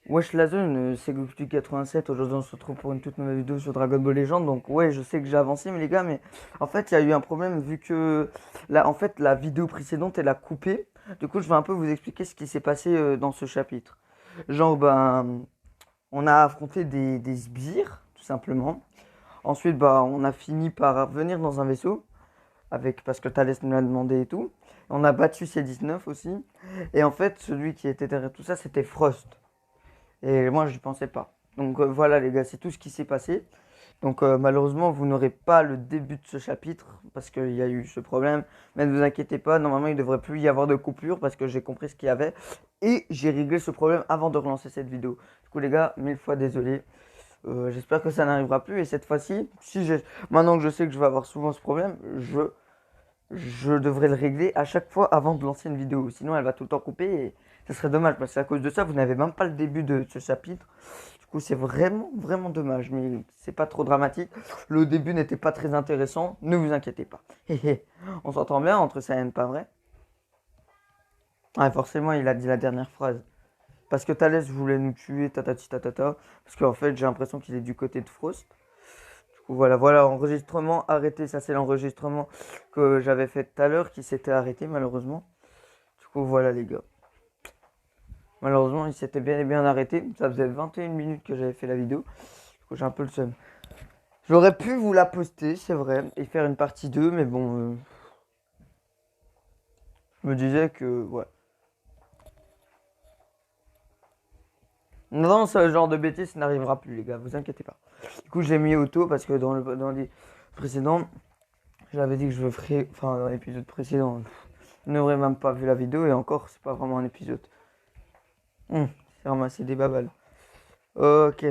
Wesh la zone, c'est Goku 87. Aujourd'hui, on se retrouve pour une toute nouvelle vidéo sur Dragon Ball Legends. Donc, ouais, je sais que j'ai avancé, mais les gars, mais en fait, il y a eu un problème vu que en fait, la vidéo précédente, elle a coupé. Du coup, je vais un peu vous expliquer ce qui s'est passé dans ce chapitre. Genre, ben, on a affronté des sbires, tout simplement. Ensuite, bah, on a fini par revenir dans un vaisseau, parce que Thalès nous l'a demandé et tout. On a battu C-19 aussi. Et en fait, celui qui était derrière tout ça, c'était Frost. Et moi, je n'y pensais pas. Donc voilà les gars, c'est tout ce qui s'est passé. Donc malheureusement, vous n'aurez pas le début de ce chapitre parce qu'il y a eu ce problème. Mais ne vous inquiétez pas, normalement, il ne devrait plus y avoir de coupure parce que j'ai compris ce qu'il y avait. Et j'ai réglé ce problème avant de relancer cette vidéo. Du coup les gars, mille fois désolé. J'espère que ça n'arrivera plus. Et cette fois-ci, maintenant que je sais que je vais avoir souvent ce problème, je devrais le régler à chaque fois avant de lancer une vidéo. Sinon, elle va tout le temps couper et ce serait dommage parce qu'à cause de ça, vous n'avez même pas le début de ce chapitre. Du coup, c'est vraiment, vraiment dommage. Mais c'est pas trop dramatique. Le début n'était pas très intéressant. Ne vous inquiétez pas. On s'entend bien entre ça et pas vrai. Ah, forcément, il a dit la dernière phrase. Parce que Thalès voulait nous tuer, tatati tatata. Parce qu'en fait, j'ai l'impression qu'il est du côté de Frost. Du coup, voilà, voilà, enregistrement arrêté. Ça, c'est l'enregistrement que j'avais fait tout à l'heure qui s'était arrêté malheureusement. Du coup, voilà les gars. Malheureusement, il s'était bien et bien arrêté. Ça faisait 21 minutes que j'avais fait la vidéo. Du coup, j'ai un peu le seum. J'aurais pu vous la poster, c'est vrai, et faire une partie 2, mais bon, je me disais que, ouais. Non, ce genre de bêtises n'arrivera plus, les gars, vous inquiétez pas. Du coup, j'ai mis auto parce que dans les précédents, j'avais dit que je ferais, enfin, dans l'épisode précédent, vous n'aurez même pas vu la vidéo, et encore, c'est pas vraiment un épisode. C'est ramassé des babales. Ok.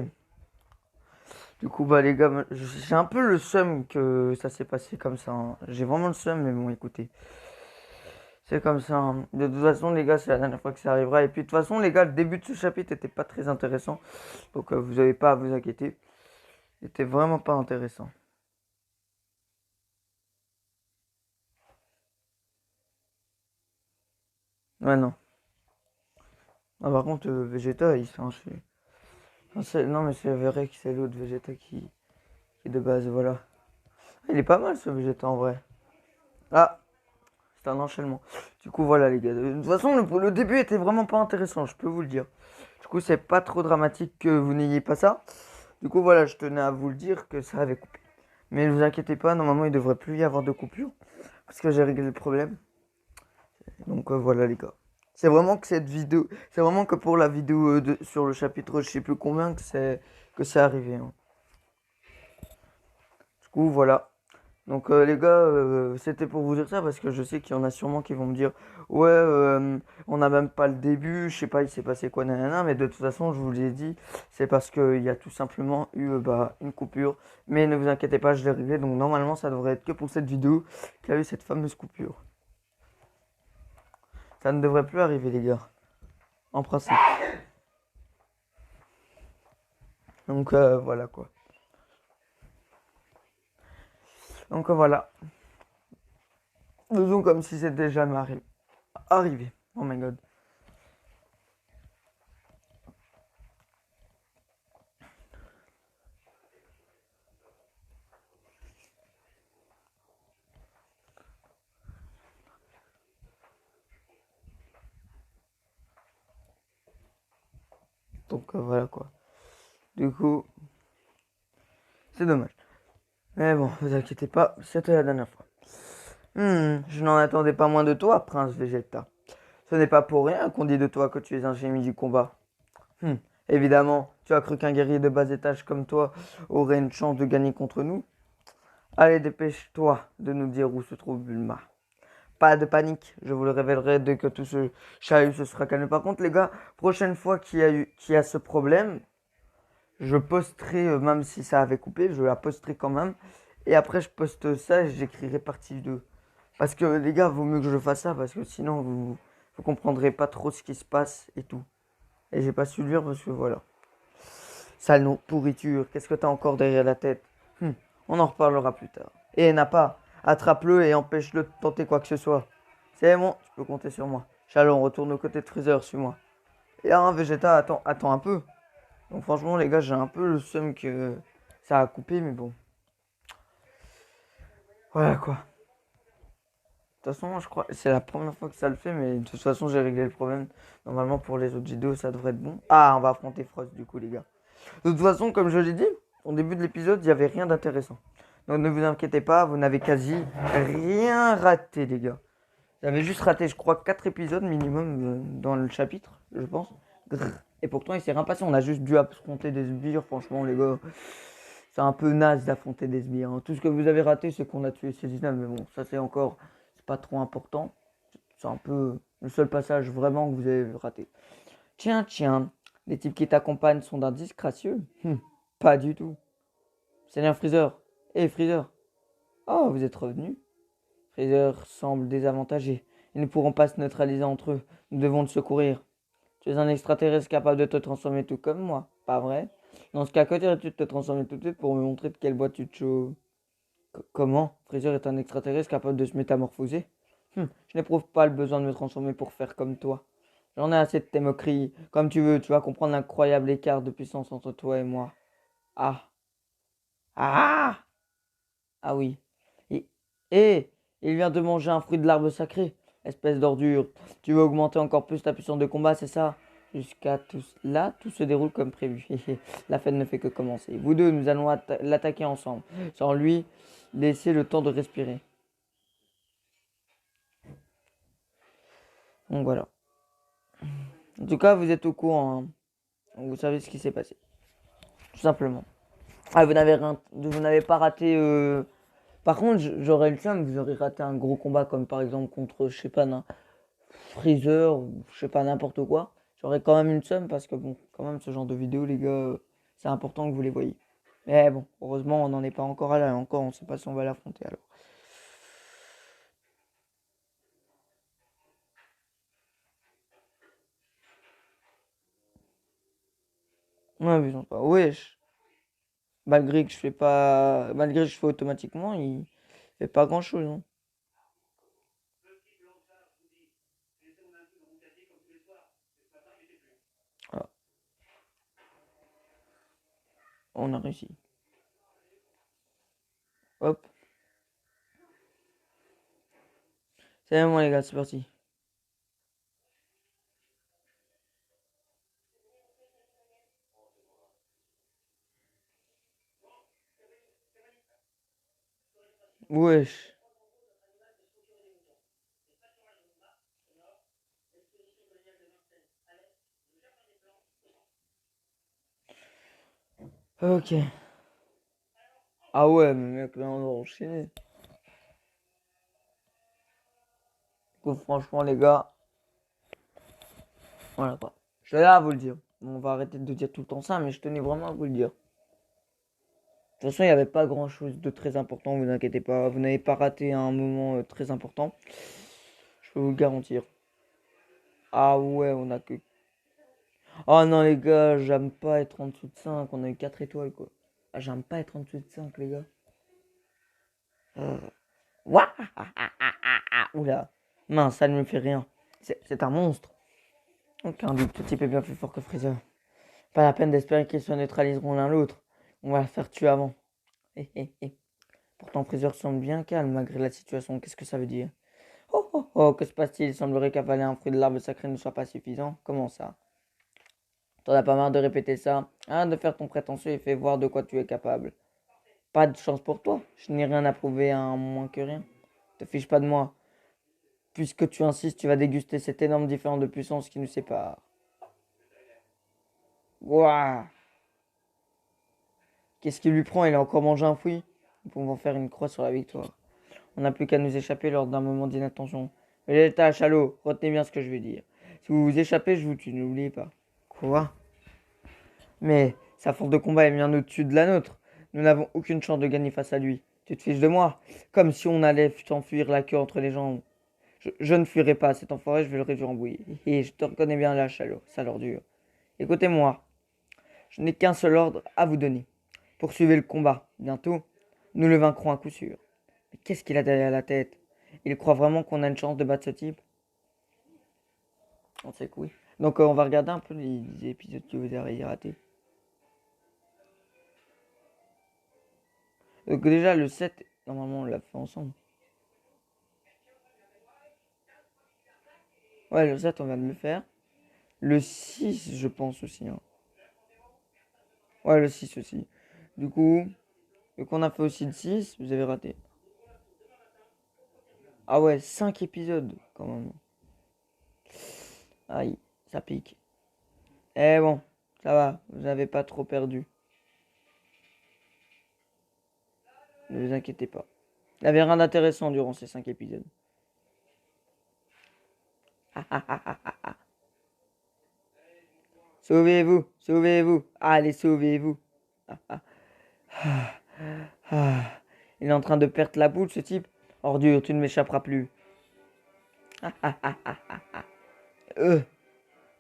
Du coup, bah les gars, j'ai un peu le seum que ça s'est passé comme ça, hein. J'ai vraiment le seum, mais bon, écoutez, c'est comme ça, hein. De toute façon, les gars, c'est la dernière fois que ça arrivera. Et puis, de toute façon, les gars, le début de ce chapitre n'était pas très intéressant. Donc, vous n'avez pas à vous inquiéter. Il était vraiment pas intéressant. Ouais, non. Ah, par contre, Vegeta, il s'en fait. Non, mais c'est vrai que c'est l'autre Vegeta qui est de base, voilà. Il est pas mal ce Vegeta en vrai. Ah, c'est un enchaînement. Du coup, voilà, les gars. De toute façon, le début était vraiment pas intéressant, je peux vous le dire. Du coup, c'est pas trop dramatique que vous n'ayez pas ça. Du coup, voilà, je tenais à vous le dire que ça avait coupé. Mais ne vous inquiétez pas, normalement, il devrait plus y avoir de coupure. Parce que j'ai réglé le problème. Donc, voilà, les gars. C'est vraiment que cette vidéo. C'est vraiment que pour la vidéo sur le chapitre, je sais plus combien, que c'est arrivé, hein. Du coup, voilà. Donc les gars, c'était pour vous dire ça parce que je sais qu'il y en a sûrement qui vont me dire ouais, on n'a même pas le début, je sais pas il s'est passé quoi, nanana, mais de toute façon je vous l'ai dit, c'est parce qu'il y a tout simplement eu bah, une coupure. Mais ne vous inquiétez pas, je l'ai réglé, donc normalement ça devrait être que pour cette vidéo qu'il y a eu cette fameuse coupure. Ça ne devrait plus arriver les gars, en principe. Donc voilà quoi. Donc voilà. Faisons comme si c'était jamais arrivé. Oh my god. Donc voilà quoi. Du coup, c'est dommage. Mais bon, vous inquiétez pas, c'était la dernière fois. Je n'en attendais pas moins de toi, prince Vegeta. Ce n'est pas pour rien qu'on dit de toi que tu es un génie du combat. Évidemment, tu as cru qu'un guerrier de bas étage comme toi aurait une chance de gagner contre nous. Allez, dépêche-toi de nous dire où se trouve Bulma. Pas de panique, je vous le révélerai dès que tout ce chahut se sera calmé. Par contre, les gars, prochaine fois qu'il y a ce problème, je posterai, même si ça avait coupé, je la posterai quand même. Et après, je poste ça et j'écrirai partie 2. Parce que les gars, vaut mieux que je fasse ça parce que sinon vous comprendrez pas trop ce qui se passe et tout. Et j'ai pas su lire parce que voilà. Sale nom, pourriture, qu'est-ce que t'as encore derrière la tête? On en reparlera plus tard. Et n'a pas, attrape-le et empêche-le de tenter quoi que ce soit. C'est bon, tu peux compter sur moi. Chalon, retourne aux côtés de Freezer, suis-moi. Et un Vegeta, attends un peu. Donc franchement les gars, j'ai un peu le seum que ça a coupé, mais bon. Voilà quoi. De toute façon, je crois c'est la première fois que ça le fait, mais de toute façon, j'ai réglé le problème. Normalement, pour les autres vidéos, ça devrait être bon. Ah, on va affronter Frost, du coup, les gars. De toute façon, comme je l'ai dit, au début de l'épisode, il n'y avait rien d'intéressant. Donc ne vous inquiétez pas, vous n'avez quasi rien raté, les gars. Vous avez juste raté, je crois, 4 épisodes minimum dans le chapitre, je pense. Et pourtant, il s'est rien passé. On a juste dû affronter des sbires, franchement, les gars. C'est un peu naze d'affronter des sbires, hein. Tout ce que vous avez raté, c'est qu'on a tué Cézanne, mais bon, ça c'est encore, c'est pas trop important. C'est un peu le seul passage vraiment que vous avez raté. Tiens, tiens, les types qui t'accompagnent sont d'un disgracieux? Pas du tout. Seigneur Freezer. Freezer. Oh, vous êtes revenu? Freezer semble désavantagé. Ils ne pourront pas se neutraliser entre eux. Nous devons le secourir. Tu es un extraterrestre capable de te transformer tout comme moi, pas vrai? Dans ce cas, que dirais-tu de te transformer tout de suite pour me montrer de quelle boîte tu te chauffes? Comment? Freezer est un extraterrestre capable de se métamorphoser? Je n'éprouve pas le besoin de me transformer pour faire comme toi. J'en ai assez de tes moqueries. Comme tu veux, tu vas comprendre l'incroyable écart de puissance entre toi et moi. Ah. Ah. Ah oui. Et, et il vient de manger un fruit de l'arbre sacré. Espèce d'ordure. Tu veux augmenter encore plus ta puissance de combat, c'est ça? Jusqu'à tout là, tout se déroule comme prévu. La fête ne fait que commencer. Vous deux, nous allons l'attaquer ensemble. Sans lui, laisser le temps de respirer. Donc voilà. En tout cas, vous êtes au courant, hein. Vous savez ce qui s'est passé. Tout simplement. Ah, vous n'avez pas raté. Par contre, j'aurais le seum, vous aurez raté un gros combat comme par exemple contre, je sais pas, Freezer, ou je sais pas, n'importe quoi. J'aurais quand même une somme parce que bon, quand même, ce genre de vidéo, les gars, c'est important que vous les voyez. Mais bon, heureusement, on n'en est pas encore là. Encore, on sait pas si on va l'affronter alors. Ouais, mais pas. Wesh. Malgré que je fais pas. Malgré que je fais automatiquement, il fait pas grand chose, hein. Voilà, on a réussi. Hop. C'est bon, les gars, c'est parti. Wesh. Ok. Ah ouais, mais mec, là, on va enchaîner. Donc, franchement, les gars, voilà quoi. Je tenais à vous le dire. On va arrêter de dire tout le temps ça, mais je tenais vraiment à vous le dire. De toute façon, il n'y avait pas grand chose de très important, vous inquiétez pas. Vous n'avez pas raté un moment très important. Je peux vous le garantir. Ah ouais, on a que. Oh non, les gars, j'aime pas être en dessous de 5. On a eu 4 étoiles quoi. Ah, j'aime pas être en dessous de 5, les gars. Euh, Ouah, oula. Mince, ça ne me fait rien. C'est un monstre. Aucun doute, ce type est bien plus fort que Freezer. Pas la peine d'espérer qu'ils se neutraliseront l'un l'autre. On va la faire tuer avant. Hé hé hé. Pourtant, Freezer semble bien calme malgré la situation. Qu'est-ce que ça veut dire? Oh oh oh, que se passe-t-il? Il semblerait qu'avaler un fruit de l'arbre sacré ne soit pas suffisant. Comment ça? T'en as pas marre de répéter ça? Hein, de faire ton prétentieux et fais voir de quoi tu es capable. Pas de chance pour toi. Je n'ai rien à prouver à un moins que rien. Te fiche pas de moi. Puisque tu insistes, tu vas déguster cette énorme différence de puissance qui nous sépare. Ouah! Qu'est-ce qui lui prend? Il a encore mangé un fruit? Nous pouvons faire une croix sur la victoire. On n'a plus qu'à nous échapper lors d'un moment d'inattention. Vegeta, Chalot, retenez bien ce que je vais dire. Si vous vous échappez, je vous tue, n'oubliez pas. Quoi? Mais sa force de combat est bien au-dessus de la nôtre. Nous n'avons aucune chance de gagner face à lui. Tu te fiches de moi? Comme si on allait s'enfuir la queue entre les jambes. Je ne fuirai pas cet enfoiré, je vais le réduire en bouillie. Et je te reconnais bien là, Chalot, sale ordure. Écoutez-moi, je n'ai qu'un seul ordre à vous donner. Poursuivez le combat. Bientôt, nous le vaincrons à coup sûr. Mais qu'est-ce qu'il a derrière la tête? Il croit vraiment qu'on a une chance de battre ce type? On sait que oui. Donc on va regarder un peu les épisodes que vous avez ratés. Donc déjà le 7, normalement on l'a fait ensemble. Ouais, le 7 on vient de le faire. Le 6 je pense aussi. Hein. Ouais, le 6 aussi. Du coup, vu qu'on a fait aussi le 6, vous avez raté. Ah ouais, 5 épisodes quand même. Aïe, ça pique. Eh bon, ça va, vous n'avez pas trop perdu. Ne vous inquiétez pas. Il n'y avait rien d'intéressant durant ces 5 épisodes. Sauvez-vous, sauvez-vous. Allez, sauvez-vous. Il est en train de perdre la boule, ce type. Ordure, tu ne m'échapperas plus.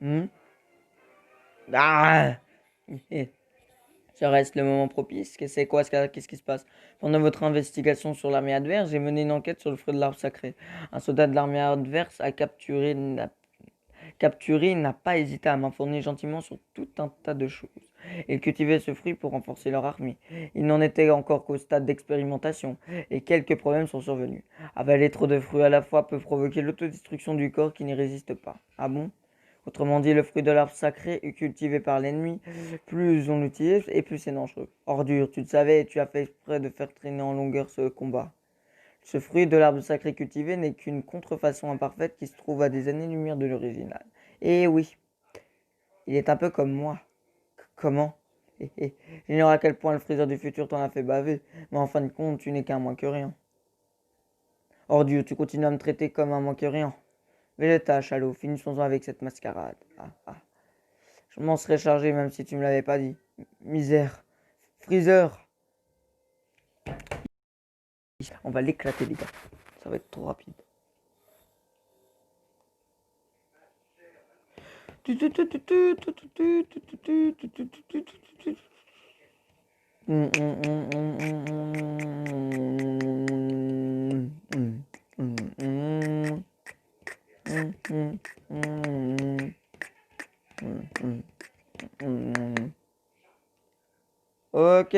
Hmm. Ah. Ça reste le moment propice. C'est quoi? Qu'est-ce qui se passe? Pendant votre investigation sur l'armée adverse, j'ai mené une enquête sur le fruit de l'arbre sacré. Un soldat de l'armée adverse a capturé, n'a pas hésité à m'informer gentiment sur tout un tas de choses. Ils cultivaient ce fruit pour renforcer leur armée. Ils n'en étaient encore qu'au stade d'expérimentation, et quelques problèmes sont survenus. Avaler trop de fruits à la fois peut provoquer l'autodestruction du corps qui n'y résiste pas. Ah bon? Autrement dit, le fruit de l'arbre sacré est cultivé par l'ennemi. Plus on l'utilise, et plus c'est dangereux. Ordure, tu le savais et tu as fait exprès de faire traîner en longueur ce combat. Ce fruit de l'arbre sacré cultivé n'est qu'une contrefaçon imparfaite qui se trouve à des années-lumière de l'original. Et oui, il est un peu comme moi. Comment? J'ignore à quel point le friseur du futur t'en a fait baver, mais en fin de compte, tu n'es qu'un moins que rien. Ordure, tu continues à me traiter comme un moins que rien. Vegeta, Chalot, finissons-en avec cette mascarade. Je m'en serais chargé même si tu me l'avais pas dit. Misère. Freezer. On va l'éclater, les gars. Ça va être trop rapide. Ok.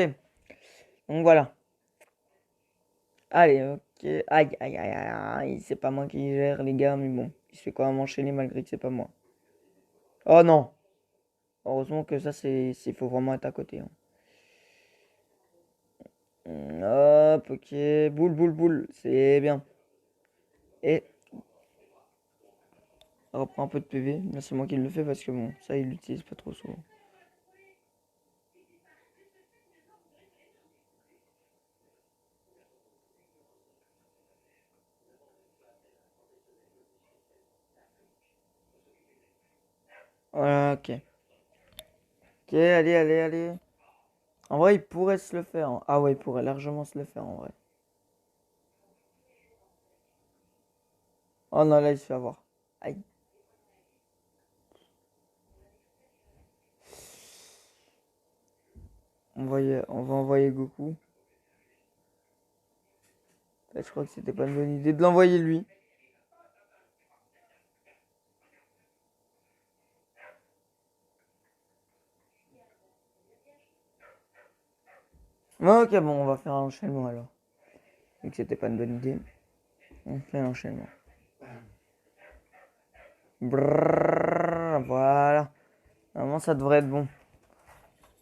Donc voilà. Allez, ok. Aïe, aïe, aïe, aïe. C'est pas moi qui gère, les gars, mais bon. Il se fait quand même enchaîner malgré que c'est pas moi. Oh non. Heureusement que ça, il faut vraiment être à côté. Hein. Hop, ok. Boule, boule, boule. C'est bien. Et on reprend un peu de PV. Là, c'est moi qui le fais parce que bon, ça, il l'utilise pas trop souvent. Voilà, ok. Ok, allez, allez, allez. En vrai, il pourrait se le faire. Hein. Ah ouais, il pourrait largement se le faire en vrai. Oh non, là, il se fait avoir. Aïe. On va envoyer Goku. Là, je crois que c'était pas une bonne idée de l'envoyer lui. Ok, bon, on va faire un enchaînement alors. Vu que c'était pas une bonne idée, on fait un enchaînement. Brrr, voilà. Normalement, ça devrait être bon.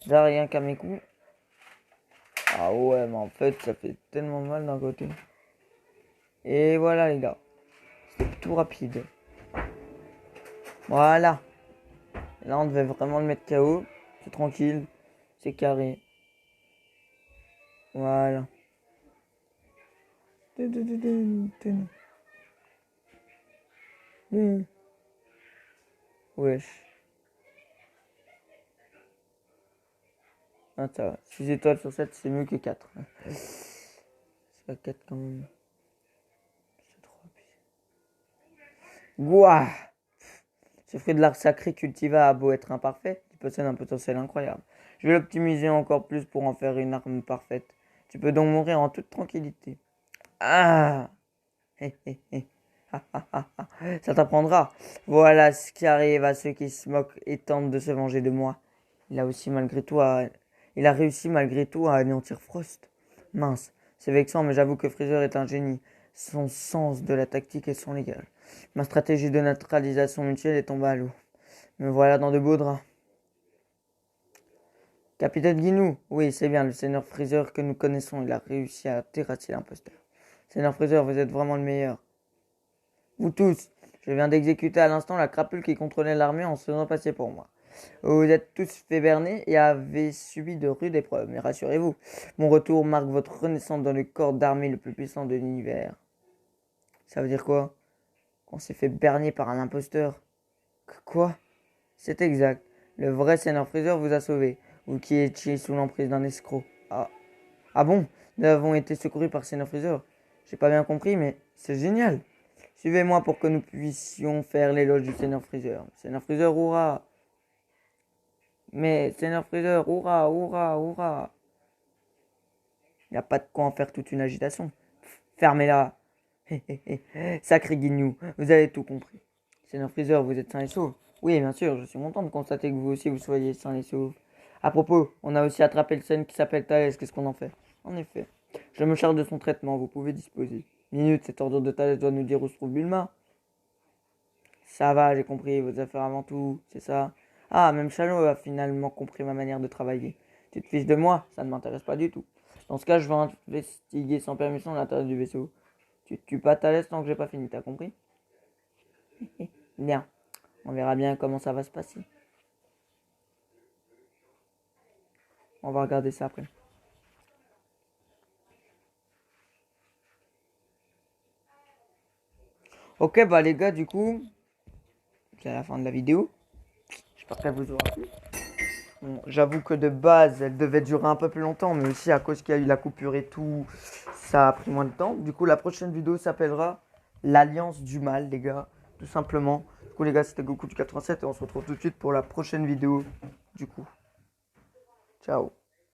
Là, rien qu'à mes coups. Ah ouais, mais en fait, ça fait tellement mal d'un côté. Et voilà, les gars. C'était tout rapide. Voilà. Là, on devait vraiment le mettre KO. C'est tranquille. C'est carré. Voilà. Wesh. Ah, ça va. 6 étoiles sur 7, c'est mieux que 4. C'est pas 4 quand même. C'est trop rapide. Gouah! Ce fruit de l'arbre sacré cultivé a beau être imparfait, il possède un potentiel incroyable. Je vais l'optimiser encore plus pour en faire une arme parfaite. Tu peux donc mourir en toute tranquillité. Ah! Hé, hé, hé. Ça t'apprendra. Voilà ce qui arrive à ceux qui se moquent et tentent de se venger de moi. Il a réussi malgré tout à anéantir Frost. Mince, c'est vexant, mais j'avoue que Freezer est un génie. Son sens de la tactique est son légal. Ma stratégie de neutralisation mutuelle est tombée à l'eau. Me voilà dans de beaux draps. Capitaine Guinou, oui, c'est bien, le Seigneur Freezer que nous connaissons. Il a réussi à terrasser l'imposteur. Seigneur Freezer, vous êtes vraiment le meilleur. Vous tous, je viens d'exécuter à l'instant la crapule qui contrôlait l'armée en se faisant passer pour moi. Vous vous êtes tous fait berner et avez subi de rudes épreuves, mais rassurez-vous, mon retour marque votre renaissance dans le corps d'armée le plus puissant de l'univers. Ça veut dire quoi? Qu'on s'est fait berner par un imposteur? Quoi? C'est exact. Le vrai Seigneur Freezer vous a sauvé, vous qui étiez sous l'emprise d'un escroc. Ah bon? Nous avons été secourus par Seigneur Freezer. J'ai pas bien compris, mais c'est génial. Suivez-moi pour que nous puissions faire l'éloge du Seigneur Freezer. Seigneur Freezer, hurrah! Mais Seigneur Freezer, hurrah, hurrah, hurrah! Il n'y a pas de quoi en faire toute une agitation. Fermez-la! Sacré Guignou, vous avez tout compris. Seigneur Freezer, vous êtes sain et sauf. Oui, bien sûr, je suis content de constater que vous aussi vous soyez sain et sauf. À propos, on a aussi attrapé le scène qui s'appelle Thalès. Qu'est-ce qu'on en fait? En effet. Je me charge de son traitement, vous pouvez disposer. Minute, cette ordure de Thalès doit nous dire où se trouve Bulma. Ça va, j'ai compris, vos affaires avant tout, c'est ça. Ah, même Shallow a finalement compris ma manière de travailler. Tu te fiches de moi, ça ne m'intéresse pas du tout. Dans ce cas, je vais investiguer sans permission l'intérieur du vaisseau. Tu te tues pas Thalès tant que j'ai pas fini, t'as compris? Bien, on verra bien comment ça va se passer. On va regarder ça après. Ok, bah les gars, du coup, c'est la fin de la vidéo. J'espère qu'elle vous aura plu. Bon, j'avoue que de base, elle devait durer un peu plus longtemps, mais aussi à cause qu'il y a eu la coupure et tout, ça a pris moins de temps. Du coup, la prochaine vidéo s'appellera l'Alliance du Mal, les gars, tout simplement. Du coup, les gars, c'était Goku du 87 et on se retrouve tout de suite pour la prochaine vidéo. Du coup, ciao.